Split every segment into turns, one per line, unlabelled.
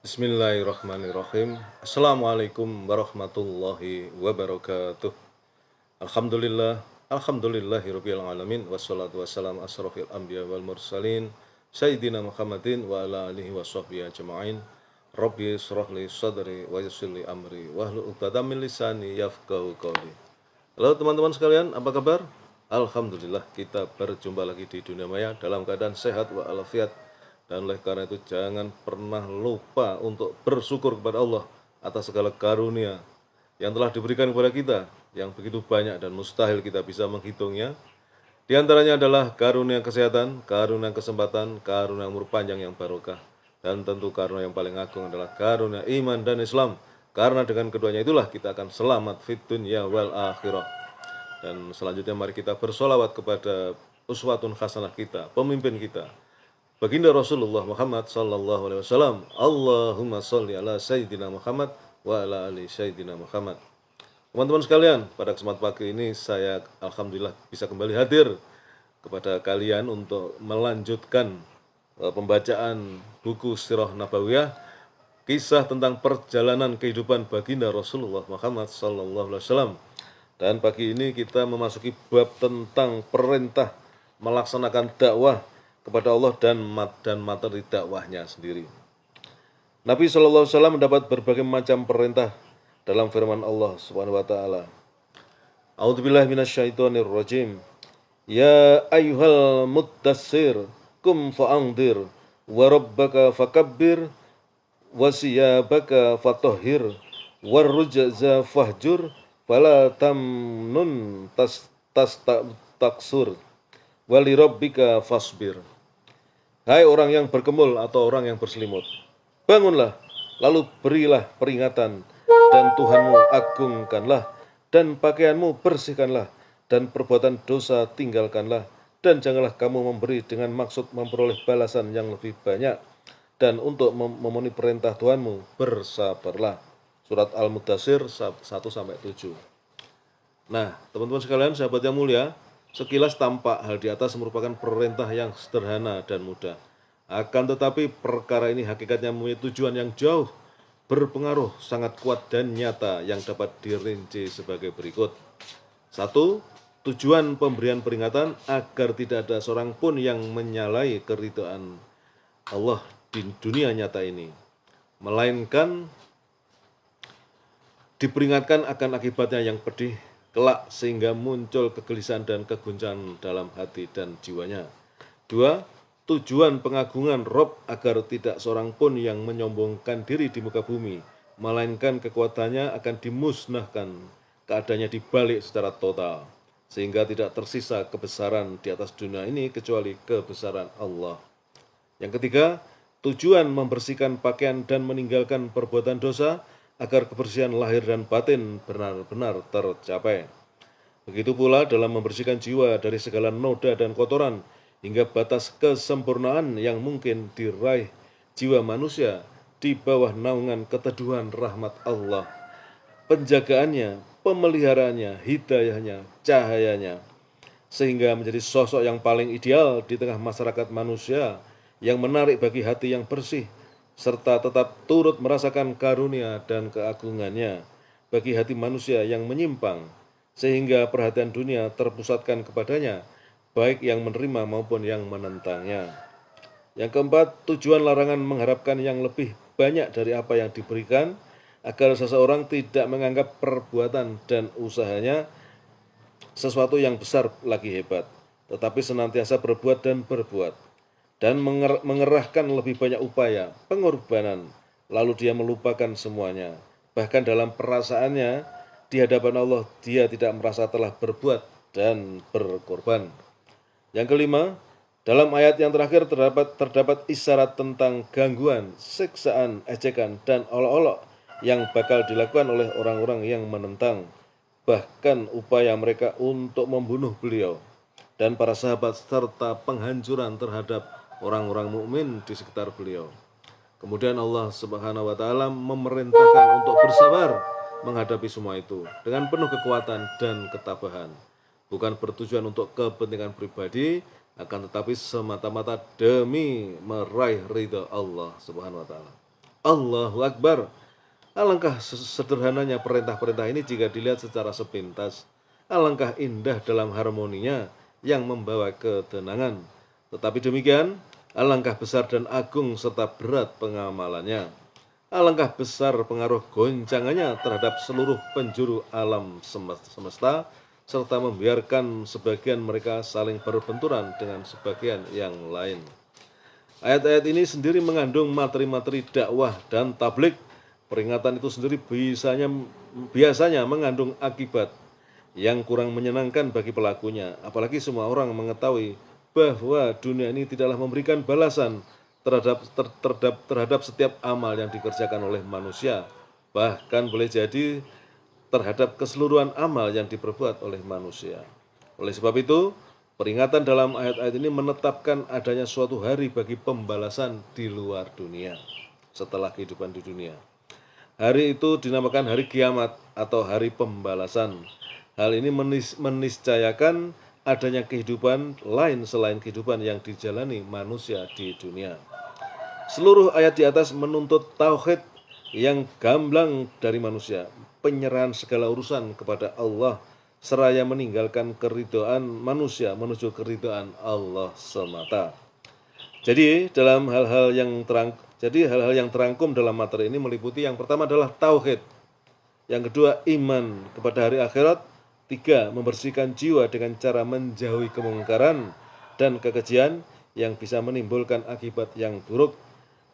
Bismillahirrahmanirrahim. Assalamualaikum warahmatullahi wabarakatuh. Alhamdulillah, alhamdulillahirabbil alamin wassalatu wassalamu asrofil anbiya wal mursalin sayyidina Muhammadin wa ala alihi washabbihi ajmain. Rabbi israh li sadri wa yassir li amri wahlul 'uqdatam min lisani yafqahu qawli. Halo teman-teman sekalian, apa kabar? Alhamdulillah kita berjumpa lagi di dunia maya dalam keadaan sehat walafiat. Dan oleh karena itu jangan pernah lupa untuk bersyukur kepada Allah atas segala karunia yang telah diberikan kepada kita, yang begitu banyak dan mustahil kita bisa menghitungnya. Di antaranya adalah karunia kesehatan, karunia kesempatan, karunia umur panjang yang barokah. Dan tentu karunia yang paling agung adalah karunia iman dan Islam. Karena dengan keduanya itulah kita akan selamat fit dunya wal akhirah. Dan selanjutnya mari kita bersolawat kepada uswatun hasanah kita, pemimpin kita, Baginda Rasulullah Muhammad sallallahu alaihi wasallam. Allahumma sholli ala sayyidina Muhammad wa ala ali sayyidina Muhammad. Teman-teman sekalian, pada kesempatan pagi ini saya alhamdulillah bisa kembali hadir kepada kalian untuk melanjutkan pembacaan buku Sirah Nabawiyah, kisah tentang perjalanan kehidupan Baginda Rasulullah Muhammad sallallahu alaihi wasallam. Dan pagi ini kita memasuki bab tentang perintah melaksanakan dakwah kepada Allah dan materi dakwahnya sendiri. Nabi SAW mendapat berbagai macam perintah dalam firman Allah Subhanahu wa taala. A'udzubillahi minasyaitonirrajim. Ya ayyuhal mudassir kum fa'anzir wa rabbaka fakabbir wa siyabaka fatahhir warrujza fahjur fala tamnun taksur walirabbika fasbir. Hai orang yang berkemul atau orang yang berselimut, bangunlah, lalu berilah peringatan, dan Tuhanmu agungkanlah, dan pakaianmu bersihkanlah, dan perbuatan dosa tinggalkanlah, dan janganlah kamu memberi dengan maksud memperoleh balasan yang lebih banyak, dan untuk memenuhi perintah Tuhanmu, bersabarlah. Surat Al-Mudassir 1-7. Nah, teman-teman sekalian, sahabat yang mulia, sekilas tampak hal di atas merupakan perintah yang sederhana dan mudah. Akan tetapi perkara ini hakikatnya mempunyai tujuan yang jauh, berpengaruh, sangat kuat dan nyata yang dapat dirinci sebagai berikut. 1. Tujuan pemberian peringatan agar tidak ada seorang pun yang menyalahi keridhaan Allah di dunia nyata ini, melainkan diperingatkan akan akibatnya yang pedih kelak sehingga muncul kegelisahan dan keguncangan dalam hati dan jiwanya. 2. Tujuan pengagungan Rob agar tidak seorang pun yang menyombongkan diri di muka bumi, melainkan kekuatannya akan dimusnahkan, keadaannya dibalik secara total, sehingga tidak tersisa kebesaran di atas dunia ini kecuali kebesaran Allah. Yang ketiga, tujuan membersihkan pakaian dan meninggalkan perbuatan dosa agar kebersihan lahir dan batin benar-benar tercapai. Begitu pula dalam membersihkan jiwa dari segala noda dan kotoran hingga batas kesempurnaan yang mungkin diraih jiwa manusia di bawah naungan keteduhan rahmat Allah, penjagaannya, pemeliharaannya, hidayahnya, cahayanya, sehingga menjadi sosok yang paling ideal di tengah masyarakat manusia yang menarik bagi hati yang bersih, serta tetap turut merasakan karunia dan keagungannya bagi hati manusia yang menyimpang, sehingga perhatian dunia terpusatkan kepadanya, baik yang menerima maupun yang menentangnya. Yang keempat, tujuan larangan mengharapkan yang lebih banyak dari apa yang diberikan, agar seseorang tidak menganggap perbuatan dan usahanya sesuatu yang besar lagi hebat, tetapi senantiasa berbuat dan berbuat, dan mengerahkan lebih banyak upaya, pengorbanan, lalu dia melupakan semuanya. Bahkan dalam perasaannya, di hadapan Allah, dia tidak merasa telah berbuat dan berkorban. Yang kelima, dalam ayat yang terakhir terdapat isyarat tentang gangguan, siksaan, ejekan, dan olok-olok yang bakal dilakukan oleh orang-orang yang menentang, bahkan upaya mereka untuk membunuh beliau dan para sahabat serta penghancuran terhadap orang-orang mukmin di sekitar beliau. Kemudian Allah Subhanahu wa taala memerintahkan untuk bersabar menghadapi semua itu dengan penuh kekuatan dan ketabahan, bukan bertujuan untuk kepentingan pribadi, akan tetapi semata-mata demi meraih ridha Allah Subhanahu wa taala. Allahu Akbar. Alangkah sederhananya perintah-perintah ini jika dilihat secara sepintas. Alangkah indah dalam harmoninya yang membawa ketenangan. Tetapi demikian, alangkah besar dan agung serta berat pengamalannya. Alangkah besar pengaruh goncangannya terhadap seluruh penjuru alam semesta, serta membiarkan sebagian mereka saling berbenturan dengan sebagian yang lain. Ayat-ayat ini sendiri mengandung materi-materi dakwah dan tablik. Peringatan itu sendiri biasanya mengandung akibat yang kurang menyenangkan bagi pelakunya. Apalagi semua orang mengetahui bahwa dunia ini tidaklah memberikan balasan terhadap setiap amal yang dikerjakan oleh manusia. Bahkan boleh jadi terhadap keseluruhan amal yang diperbuat oleh manusia. Oleh sebab itu, peringatan dalam ayat-ayat ini menetapkan adanya suatu hari bagi pembalasan di luar dunia, setelah kehidupan di dunia. Hari itu dinamakan hari kiamat atau hari pembalasan. Hal ini meniscayakan adanya kehidupan lain selain kehidupan yang dijalani manusia di dunia. Seluruh ayat di atas menuntut tauhid yang gamblang dari manusia, penyerahan segala urusan kepada Allah, seraya meninggalkan keridhaan manusia menuju keridhaan Allah semata. Jadi hal-hal yang terangkum dalam materi ini meliputi yang pertama adalah tauhid, yang kedua iman kepada hari akhirat, tiga membersihkan jiwa dengan cara menjauhi kemungkaran dan kekejian yang bisa menimbulkan akibat yang buruk,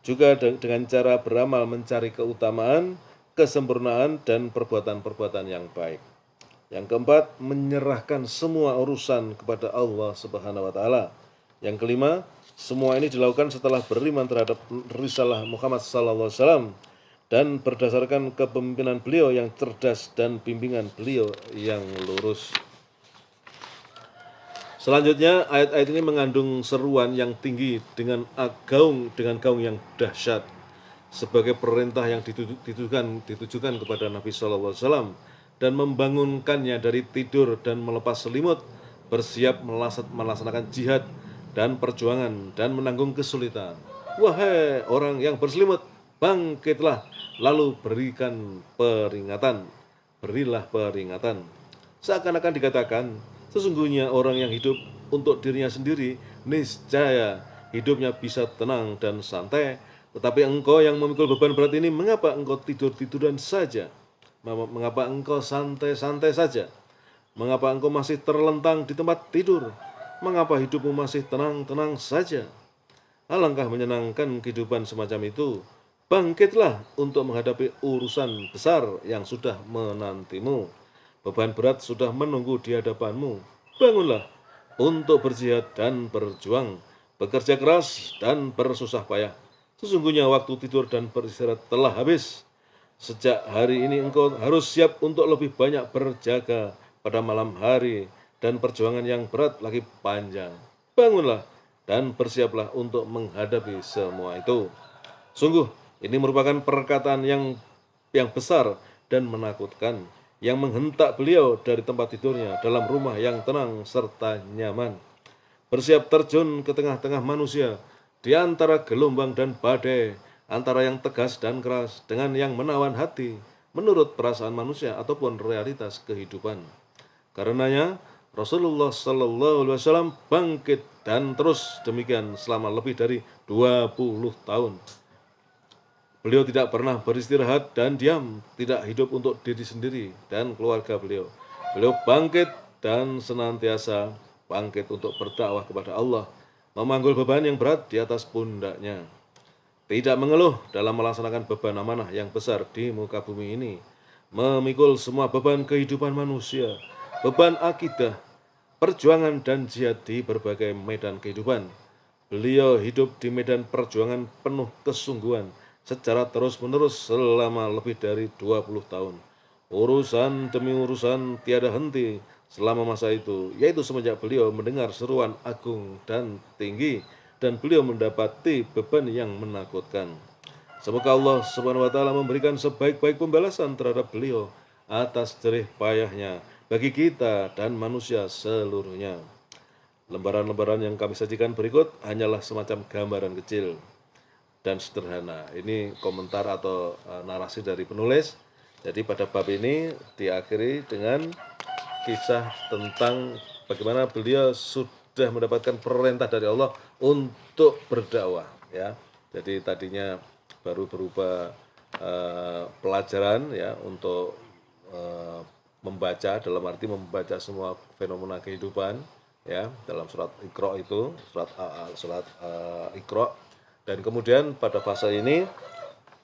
juga dengan cara beramal mencari keutamaan, kesempurnaan dan perbuatan-perbuatan yang baik. Yang keempat, menyerahkan semua urusan kepada Allah Subhanahu wa taala. Yang kelima, semua ini dilakukan setelah beriman terhadap risalah Muhammad sallallahu alaihi wasallam dan berdasarkan kepemimpinan beliau yang cerdas dan bimbingan beliau yang lurus. Selanjutnya, ayat-ayat ini mengandung seruan yang tinggi dengan gaung yang dahsyat sebagai perintah yang ditujukan kepada Nabi sallallahu alaihi wasallam dan membangunkannya dari tidur dan melepas selimut, bersiap melaksanakan jihad dan perjuangan dan menanggung kesulitan. Wahai orang yang berselimut, bangkitlah, lalu berilah peringatan. Seakan-akan dikatakan, sesungguhnya orang yang hidup untuk dirinya sendiri, niscaya hidupnya bisa tenang dan santai. Tetapi engkau yang memikul beban berat ini, mengapa engkau tidur-tiduran saja? Mengapa engkau santai-santai saja? Mengapa engkau masih terlentang di tempat tidur? Mengapa hidupmu masih tenang-tenang saja? Alangkah menyenangkan kehidupan semacam itu. Bangkitlah untuk menghadapi urusan besar yang sudah menantimu. Beban berat sudah menunggu di hadapanmu. Bangunlah untuk berjihad dan berjuang, bekerja keras dan bersusah payah. Sesungguhnya waktu tidur dan beristirahat telah habis. Sejak hari ini engkau harus siap untuk lebih banyak berjaga pada malam hari, dan perjuangan yang berat lagi panjang. Bangunlah dan bersiaplah untuk menghadapi semua itu. Sungguh, ini merupakan perkataan yang besar dan menakutkan, yang menghentak beliau dari tempat tidurnya dalam rumah yang tenang serta nyaman. Bersiap terjun ke tengah-tengah manusia, di antara gelombang dan badai, antara yang tegas dan keras dengan yang menawan hati, menurut perasaan manusia ataupun realitas kehidupan. Karenanya, Rasulullah Sallallahu Alaihi Wasallam bangkit dan terus demikian selama lebih dari 20 tahun. Beliau tidak pernah beristirahat dan diam, tidak hidup untuk diri sendiri dan keluarga beliau. Beliau bangkit dan senantiasa bangkit untuk berdakwah kepada Allah, memanggul beban yang berat di atas pundaknya. Tidak mengeluh dalam melaksanakan beban amanah yang besar di muka bumi ini, memikul semua beban kehidupan manusia, beban akidah, perjuangan dan jihad di berbagai medan kehidupan. Beliau hidup di medan perjuangan penuh kesungguhan secara terus-menerus selama lebih dari 20 tahun. Urusan demi urusan tiada henti selama masa itu, yaitu semenjak beliau mendengar seruan agung dan tinggi dan beliau mendapati beban yang menakutkan. Semoga Allah Subhanahu wa taala memberikan sebaik-baik pembalasan terhadap beliau atas jerih payahnya bagi kita dan manusia seluruhnya. Lembaran-lembaran yang kami sajikan berikut hanyalah semacam gambaran kecil dan sederhana. Ini komentar atau narasi dari penulis. Jadi pada bab ini diakhiri dengan kisah tentang bagaimana beliau sudah mendapatkan perintah dari Allah untuk berdakwah, ya. Jadi tadinya baru berupa pelajaran, ya, untuk membaca, dalam arti membaca semua fenomena kehidupan, ya, dalam surat Iqra itu, surat Iqra. Dan kemudian pada fase ini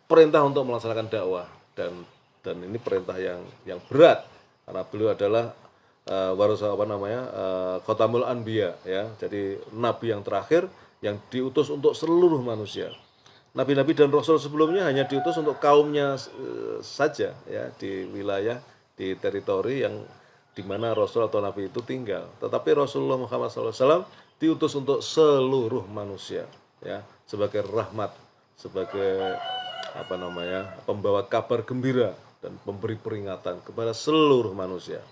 perintah untuk melaksanakan dakwah, dan ini perintah yang berat karena beliau adalah warasa khotamul anbiya, ya. Jadi nabi yang terakhir yang diutus untuk seluruh manusia. Nabi-nabi dan rasul sebelumnya hanya diutus untuk kaumnya saja, ya, di wilayah, di teritori yang di mana rasul atau nabi itu tinggal. Tetapi Rasulullah Muhammad SAW diutus untuk seluruh manusia, ya, sebagai rahmat, sebagai pembawa kabar gembira dan pemberi peringatan kepada seluruh manusia.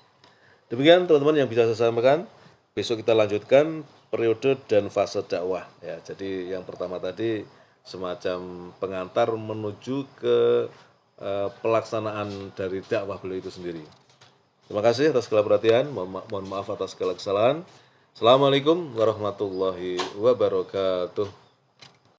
Demikian teman-teman yang bisa saya sampaikan. Besok kita lanjutkan periode dan fase dakwah, ya. Jadi yang pertama tadi semacam pengantar menuju ke pelaksanaan dari dakwah beliau itu sendiri. Terima kasih atas segala perhatian. Mohon maaf atas segala kesalahan. Assalamualaikum warahmatullahi wabarakatuh.